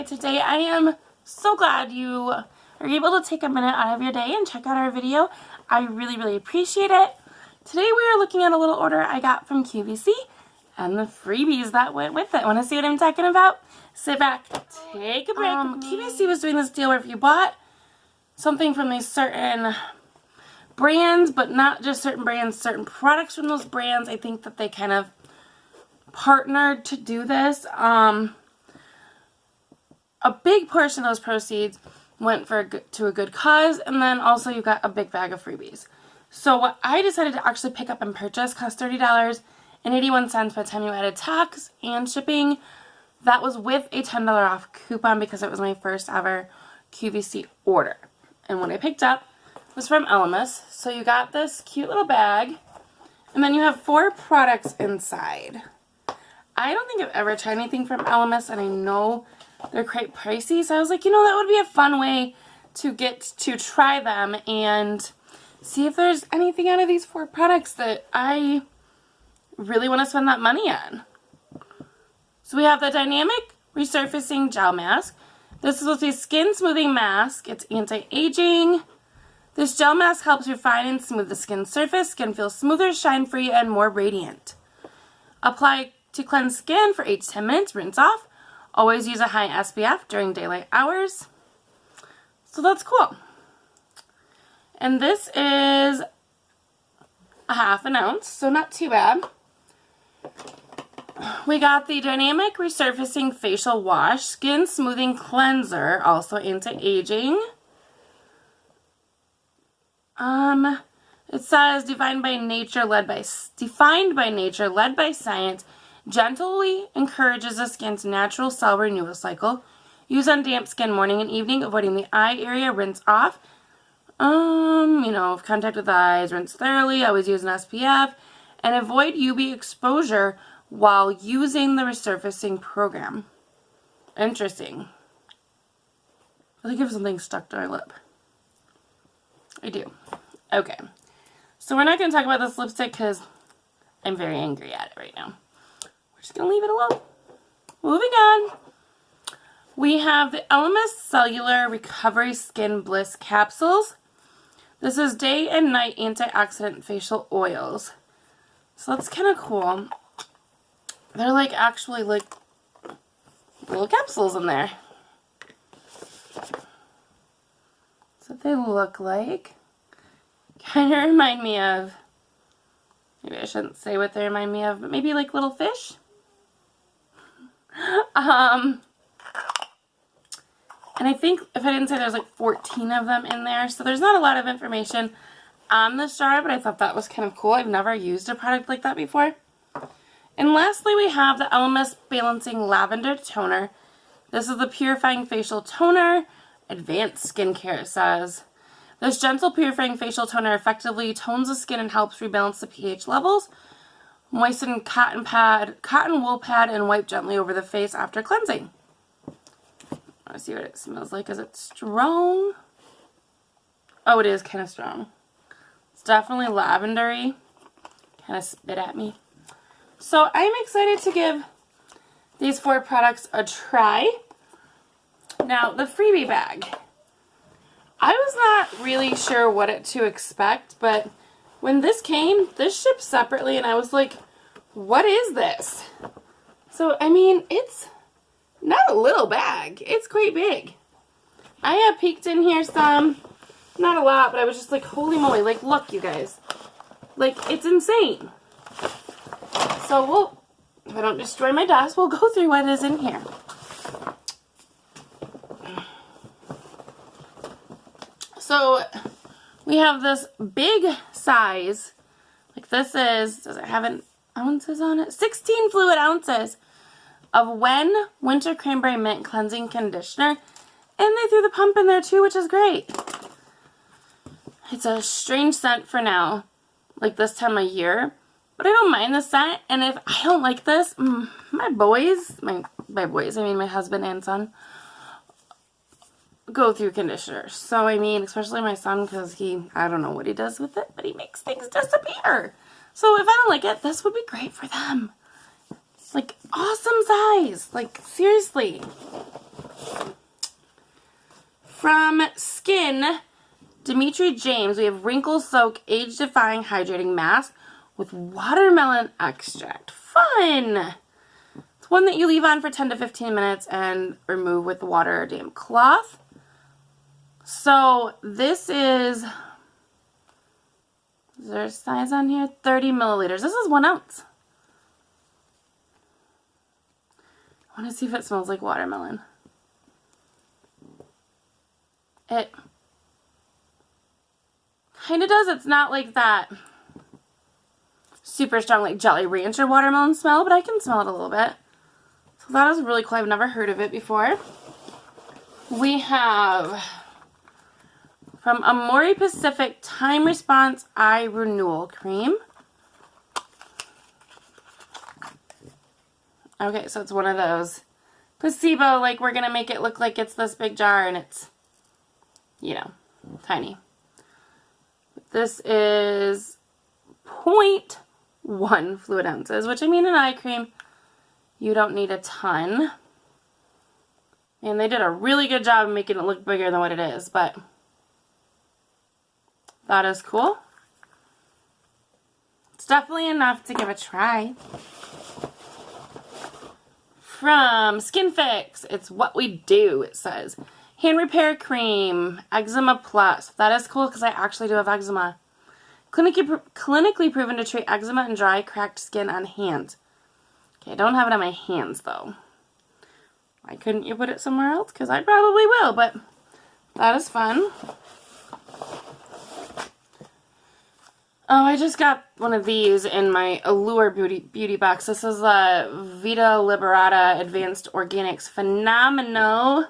today. I am so glad you are able to take a minute out of your day and check out our video. I really appreciate it. Today we are looking at a little order I got from QVC and the freebies that went with it. Want to see what I'm talking about? Sit back, take a break. QVC was doing this deal where if you bought something from these certain brands, but not just certain brands, certain products from those brands, I think that they kind of partnered to do this. A big portion of those proceeds went to a good cause, and then also you got a big bag of freebies. So what I decided to actually pick up and purchase cost $30.81 by the time you added tax and shipping. That was with a $10 off coupon because it was my first ever QVC order. And what I picked up was from Elemis. So you got this cute little bag, and then you have 4 products inside. I don't think I've ever tried anything from Elemis, and I know they're quite pricey, so I was like, you know, that would be a fun way to get to try them and see if there's anything out of these 4 products that I really want to spend that money on. So we have the Dynamic Resurfacing Gel Mask. This is supposed to be a skin smoothing mask. It's anti-aging. This gel mask helps refine and smooth the skin surface. Skin feels smoother, shine-free, and more radiant. Apply to cleanse skin for 8 to 10 minutes. Rinse off. Always use a high SPF during daylight hours. So that's cool. And this is a ½ an ounce, so not too bad. We got the Dynamic Resurfacing Facial Wash, Skin Smoothing Cleanser, also anti-aging. It says defined by nature, led by science. Gently encourages the skin's natural cell renewal cycle. Use on damp skin morning and evening, avoiding the eye area. Rinse off. If contact with the eyes, rinse thoroughly. Always use an SPF. And avoid UV exposure while using the resurfacing program. Interesting. I think I have something stuck to my lip. I do. Okay. So we're not going to talk about this lipstick because I'm very angry at it right now. We're just going to leave it alone. Moving on. We have the Elemis Cellular Recovery Skin Bliss Capsules. This is day and night antioxidant facial oils. So that's kind of cool. They're like actually like little capsules in there. That's what they look like. Kind of remind me of, maybe I shouldn't say what they remind me of, but maybe like little fish. And I think, if I didn't say, there's like 14 of them in there. So there's not a lot of information on this jar, but I thought that was kind of cool. I've never used a product like that before. And lastly, we have the Elemis Balancing Lavender Toner. This is the Purifying Facial Toner. Advanced skincare, it says. This gentle purifying facial toner effectively tones the skin and helps rebalance the pH levels. Moisten cotton wool pad, and wipe gently over the face after cleansing. I want to see what it smells like. Is it strong? Oh, it is kind of strong. It's definitely lavendery. Kind of spit at me. So I'm excited to give these 4 products a try. Now, the freebie bag. I was not really sure what to expect, but when this came, this shipped separately, and I was like, what is this? So, I mean, it's not a little bag. It's quite big. I have peeked in here some. Not a lot, but I was just like, holy moly. Like, look, you guys. Like, it's insane. So, if I don't destroy my desk, we'll go through what is in here. So, we have this big size, like this is, does it have ounces on it? 16 fluid ounces of Winter Cranberry Mint Cleansing Conditioner. And they threw the pump in there too, which is great. It's a strange scent for now, like this time of year. But I don't mind the scent, and if I don't like this, my boys, by boys, I mean my husband and son, go through conditioners. So, I mean, especially my son, because I don't know what he does with it, but he makes things disappear. So, if I don't like it, this would be great for them. Like, awesome size. Like, seriously. From Skin, Dimitri James, we have Wrinkle Soak Age Defying Hydrating Mask with watermelon extract. Fun! It's one that you leave on for 10 to 15 minutes and remove with water or damp cloth. So this is there a size on here? 30 milliliters. This is 1 ounce. I want to see if it smells like watermelon. It kind of does. It's not like that super strong like Jolly Rancher watermelon smell, but I can smell it a little bit. So that is really cool. I've never heard of it before. We have from Amore Pacific Time Response Eye Renewal Cream. Okay, so it's one of those placebo, like we're going to make it look like it's this big jar and it's, you know, tiny. This is 0.1 fluid ounces, which I mean in eye cream, you don't need a ton. And they did a really good job of making it look bigger than what it is, but that is cool. It's definitely enough to give a try. From Skin Fix, it's What We Do, it says. Hand Repair Cream, Eczema Plus. That is cool because I actually do have eczema. Clinically proven to treat eczema and dry, cracked skin on hands. Okay, I don't have it on my hands, though. Why couldn't you put it somewhere else? Because I probably will, but that is fun. Oh, I just got one of these in my Allure beauty box. This is a Vita Liberata Advanced Organics Phenomenal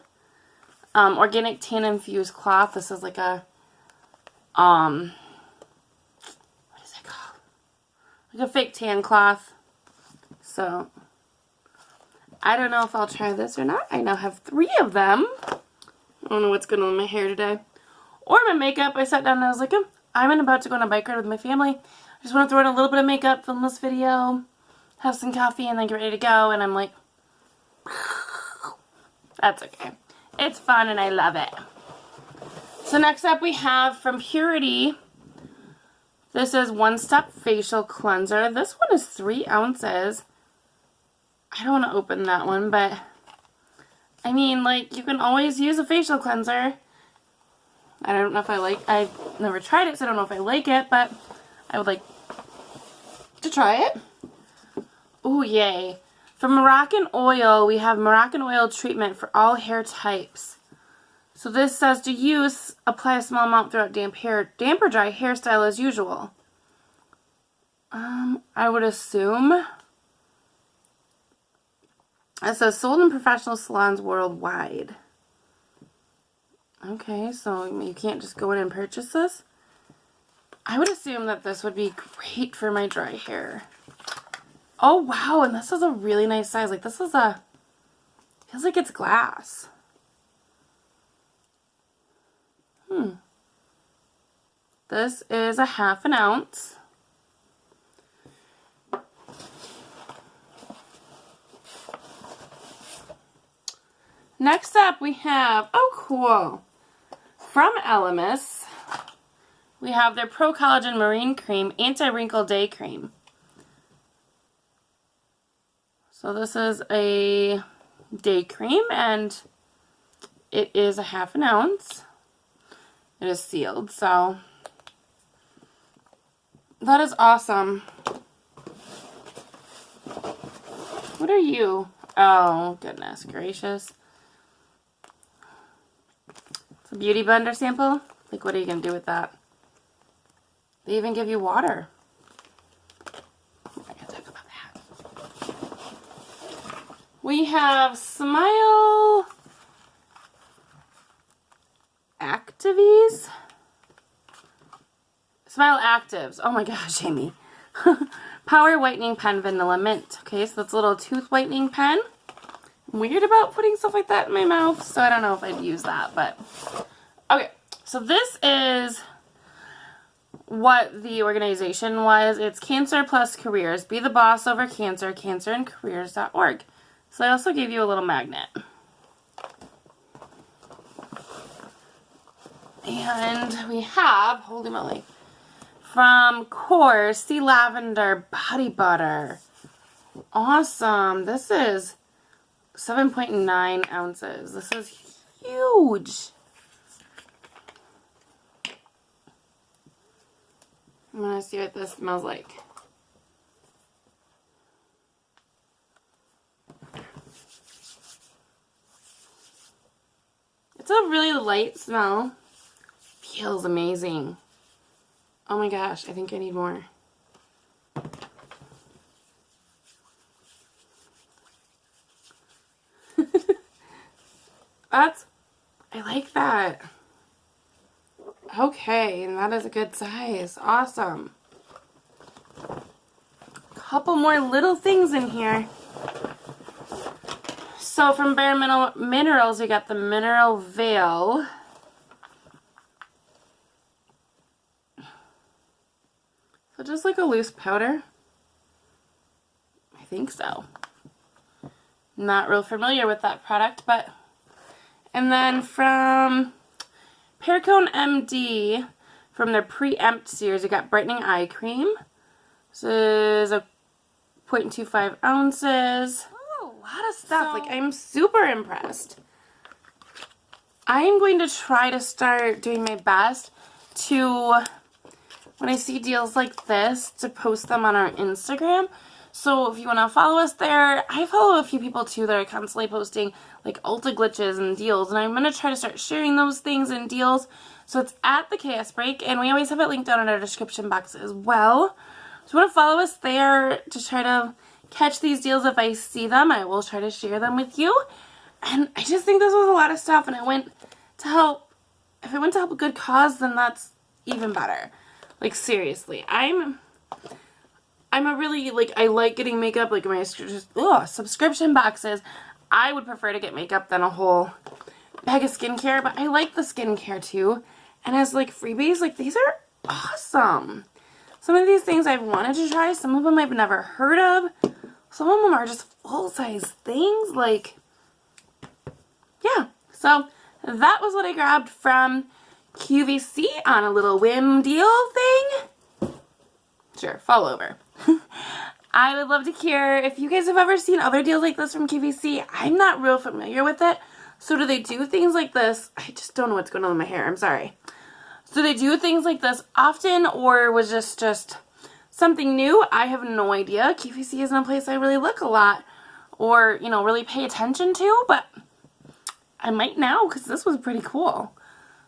Organic Tan Infused Cloth. This is like a, what is it called? Like a fake tan cloth. So, I don't know if I'll try this or not. I now have 3 of them. I don't know what's going on with my hair today. Or my makeup. I sat down and I was like, I'm about to go on a bike ride with my family. I just want to throw in a little bit of makeup, film this video, have some coffee, and then get ready to go. And I'm like, that's okay. It's fun and I love it. So next up we have from Purity. This is One Step Facial Cleanser. This one is 3 ounces. I don't want to open that one, but I mean, like, you can always use a facial cleanser. I don't know if I've never tried it, so I don't know if I like it, but I would like to try it. Ooh, yay. From Moroccan Oil, we have Moroccan Oil treatment for all hair types. So this says to use, apply a small amount throughout damp or dry hairstyle as usual. I would assume. It says sold in professional salons worldwide. Okay, so you can't just go in and purchase this. I would assume that this would be great for my dry hair. Oh, wow, and this is a really nice size. Like, this is feels like it's glass. This is a 1/2 ounce. Next up, we have, oh, cool. From Elemis, we have their Pro Collagen Marine Cream Anti-Wrinkle Day Cream. So this is a day cream, and it is a 1/2 ounce. It is sealed, so that is awesome. What are you? Oh, goodness gracious. It's a beauty blender sample? Like, what are you going to do with that? They even give you water. I'm not going to talk about that. We have Smile Actives. Smile Actives. Oh my gosh, Amy. Power Whitening Pen Vanilla Mint. Okay, so that's a little tooth whitening pen. I'm weird about putting stuff like that in my mouth, so I don't know if I'd use that, but okay. So this is what the organization was. It's Cancer Plus Careers. Be the boss over cancer, cancerandcareers.org. So I also gave you a little magnet. And we have, holy moly, from Course, Sea Lavender Body Butter. Awesome. This is 7.9 ounces. This is huge. I'm going to see what this smells like. It's a really light smell. Feels amazing. Oh my gosh, I think I need more. I like that. Okay, and that is a good size. Awesome. Couple more little things in here. So from Bare Minerals, we got the Mineral Veil. So just like a loose powder. I think so. Not real familiar with that product, but... And then from Pericone MD, from their Preempt series, we got Brightening Eye Cream. This is a 0.25 ounces. Oh, a lot of stuff. Like, I'm super impressed. I'm going to try to start doing my best to, when I see deals like this, to post them on our Instagram. So if you want to follow us there, I follow a few people too that are constantly posting like Ulta glitches and deals, and I'm going to try to start sharing those things and deals. So it's at the KS Break, and we always have it linked down in our description box as well. So if you want to follow us there to try to catch these deals if I see them, I will try to share them with you. And I just think this was a lot of stuff, and I went to help, if I went to help a good cause, then that's even better. Like, seriously, I'm a really, like, I like getting makeup, like my subscription boxes. I would prefer to get makeup than a whole bag of skincare, but I like the skincare too. And as, like, freebies, like, these are awesome. Some of these things I've wanted to try, some of them I've never heard of. Some of them are just full-size things, like, yeah. So, that was what I grabbed from QVC on a little whim deal thing. Sure, fall over. I would love to hear if you guys have ever seen other deals like this from QVC. I'm not real familiar with it. So do they do things like this? I just don't know what's going on with my hair. I'm sorry. So they do things like this often, or was just something new? I have no idea. QVC isn't a place I really look a lot or, you know, really pay attention to, but I might now because this was pretty cool.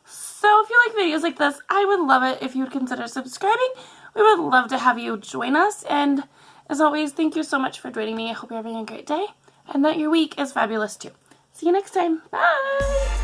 So if you like videos like this, I would love it if you would consider subscribing. We would love to have you join us, and as always, thank you so much for joining me. I hope you're having a great day and that your week is fabulous too. See you next time. Bye!